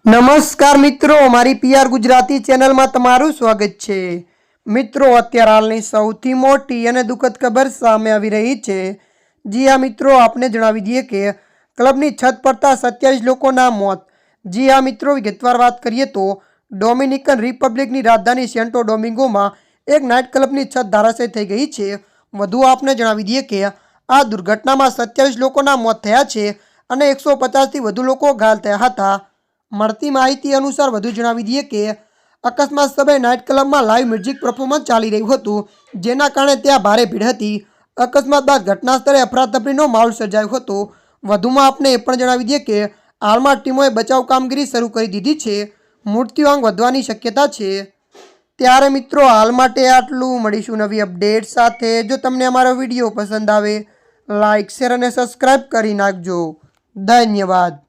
નમસ્કાર મિત્રો, મારી પીઆર ગુજરાતી ચેનલમાં તમારું સ્વાગત છે। મિત્રો, અત્યારે હાલની સૌથી મોટી અને દુઃખદ ખબર સામે આવી રહી છે। જી હા મિત્રો, આપને જણાવી દઈએ કે ક્લબની છત પડતા 27 લોકોના મોત। જી હા મિત્રો, વિગતવાર વાત કરીએ તો ડોમિનિકન રિપબ્લિકની રાજધાની સેન્ટો ડોમિંગોમાં એક નાઇટ ક્લબની છત ધરાશાયી થઈ ગઈ છે। વધુ આપને જણાવી દઈએ કે આ દુર્ઘટનામાં 27 લોકોના મોત થયા છે અને 150થી વધુ લોકો ઘાયલ થયા હતા। મળતી માહિતી અનુસાર વધુ જણાવી દઈએ કે અકસ્માત સમયે નાઇટ ક્લબમાં લાઇવ મ્યુઝિક પરફોર્મન્સ ચાલી રહ્યું હતું, જેના કારણે ત્યાં ભારે ભીડ હતી। અકસ્માત બાદ ઘટના સ્થળે અફરાતફરીનો માહોલ સર્જાયો હતો। વધુમાં આપણે એ પણ જણાવી દઈએ કે હાલમાં ટીમોએ બચાવ કામગીરી શરૂ કરી દીધી છે। મૃત્યુઆંક વધવાની શક્યતા છે। ત્યારે મિત્રો, હાલ માટે આટલું। મળીશું નવી અપડેટ સાથે। જો તમને અમારો વિડીયો પસંદ આવે, લાઇક, શેર અને સબસ્ક્રાઈબ કરી નાખજો। ધન્યવાદ।